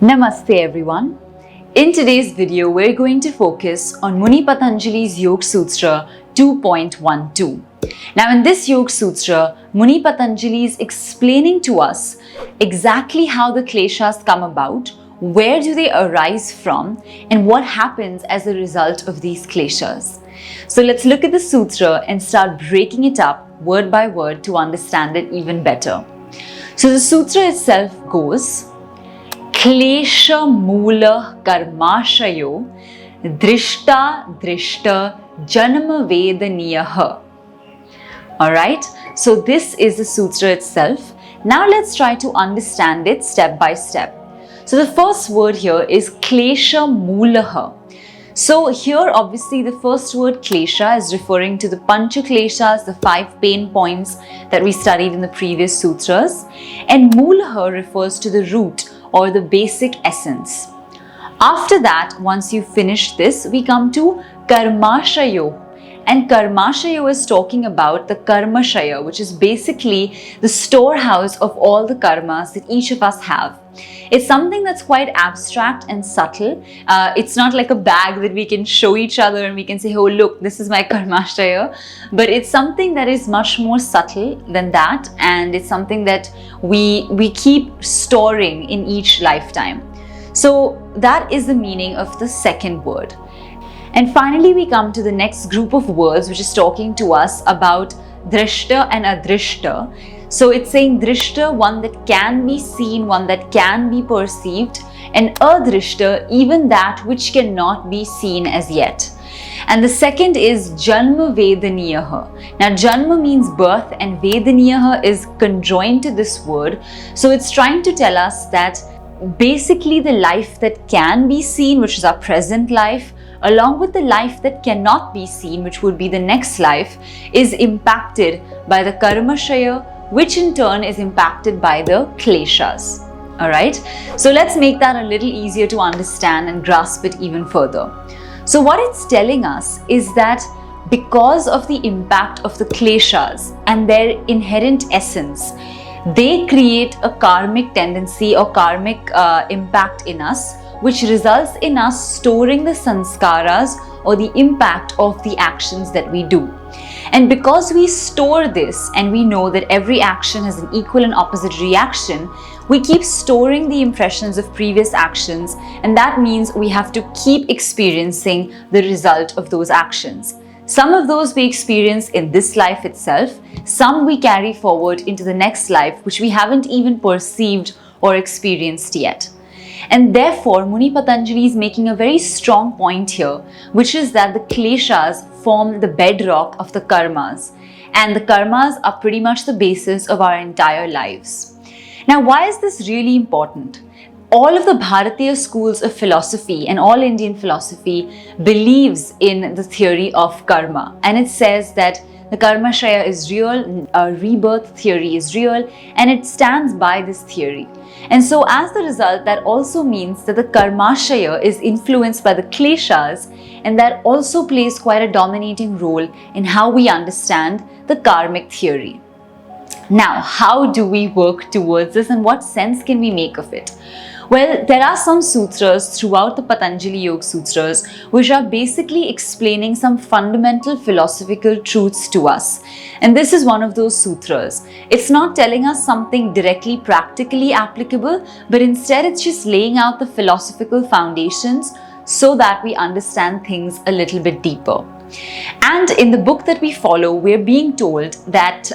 Namaste everyone. In today's video, we're going to focus on Muni Patanjali's Yoga Sutra 2.12. Now in this Yoga Sutra, Muni Patanjali is explaining to us exactly how the kleshas come about, where do they arise from, and what happens as a result of these kleshas. So let's look at the sutra and start breaking it up word by word to understand it even better. So the sutra itself goes, Klesha Moola Karmashayo Drishta Drishta Janma Vedaniyaha. Alright, so this is the sutra itself. Now let's try to understand it step by step. So the first word here is Klesha Moolaha. So here obviously the first word klesha is referring to the pancha kleshas, the 5 pain points that we studied in the previous sutras, and moolaha refers to the root or the basic essence. After that, once you finish this, we come to karmashayo. And karmashayo is talking about the karmashaya, which is basically the storehouse of all the karmas that each of us have. It's something that's quite abstract and subtle. It's not like a bag that we can show each other and we can say, oh look, this is my karmashaya. But it's something that is much more subtle than that, and it's something that we keep storing in each lifetime. So that is the meaning of the second word. And finally, we come to the next group of words, which is talking to us about drishta and adrishta. So it's saying drishta, one that can be seen, one that can be perceived, and adrishta, even that which cannot be seen as yet. And the second is janma vedaniyaha. Now janma means birth and vedaniyaha is conjoined to this word. So it's trying to tell us that basically the life that can be seen, which is our present life, along with the life that cannot be seen, which would be the next life, is impacted by the karmashaya, which in turn is impacted by the kleshas. Alright, so let's make that a little easier to understand and grasp it even further. So what it's telling us is that because of the impact of the kleshas and their inherent essence, they create a karmic tendency or karmic impact in us, which results in us storing the sanskaras or the impact of the actions that we do. And because we store this and we know that every action has an equal and opposite reaction, we keep storing the impressions of previous actions, and that means we have to keep experiencing the result of those actions. Some of those we experience in this life itself, some we carry forward into the next life, which we haven't even perceived or experienced yet. And therefore, Muni Patanjali is making a very strong point here, which is that the kleshas form the bedrock of the karmas, and the karmas are pretty much the basis of our entire lives. Now, why is this really important? All of the Bharatiya schools of philosophy and all Indian philosophy believes in the theory of karma, and it says that the karmashaya is real, rebirth theory is real, and it stands by this theory. And so as the result, that also means that the karmashaya is influenced by the kleshas, and that also plays quite a dominating role in how we understand the karmic theory. Now, how do we work towards this, and what sense can we make of it? Well, there are some sutras throughout the Patanjali Yoga Sutras which are basically explaining some fundamental philosophical truths to us. And this is one of those sutras. It's not telling us something directly practically applicable, but instead it's just laying out the philosophical foundations so that we understand things a little bit deeper. And in the book that we follow, we're being told that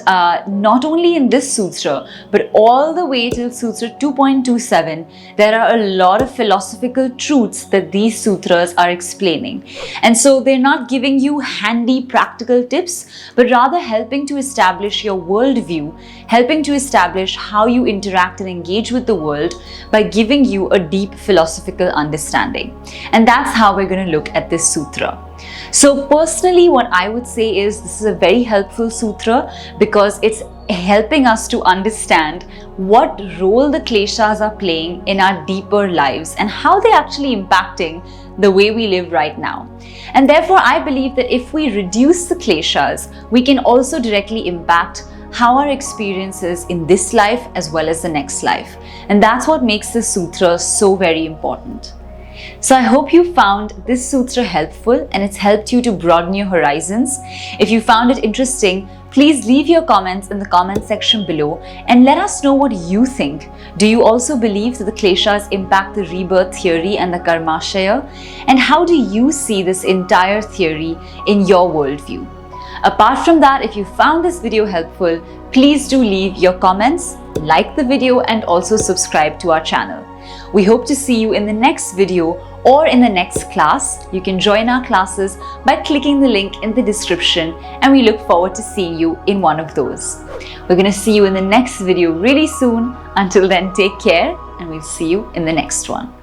not only in this sutra, but all the way till Sutra 2.27, there are a lot of philosophical truths that these sutras are explaining. And so they're not giving you handy practical tips, but rather helping to establish your worldview, helping to establish how you interact and engage with the world by giving you a deep philosophical understanding. And that's how we're going to look at this sutra. So personally, what I would say is this is a very helpful sutra because it's helping us to understand what role the kleshas are playing in our deeper lives and how they're actually impacting the way we live right now. And therefore, I believe that if we reduce the kleshas, we can also directly impact how our experience is in this life as well as the next life. And that's what makes this sutra so very important. So I hope you found this sutra helpful and it's helped you to broaden your horizons. If you found it interesting, please leave your comments in the comment section below and let us know what you think. Do you also believe that the kleshas impact the rebirth theory and the karmashaya? And how do you see this entire theory in your worldview? Apart from that, if you found this video helpful, please do leave your comments, like the video, and also subscribe to our channel. We hope to see you in the next video or in the next class. You can join our classes by clicking the link in the description, and we look forward to seeing you in one of those. We're going to see you in the next video really soon. Until then, take care, and we'll see you in the next one.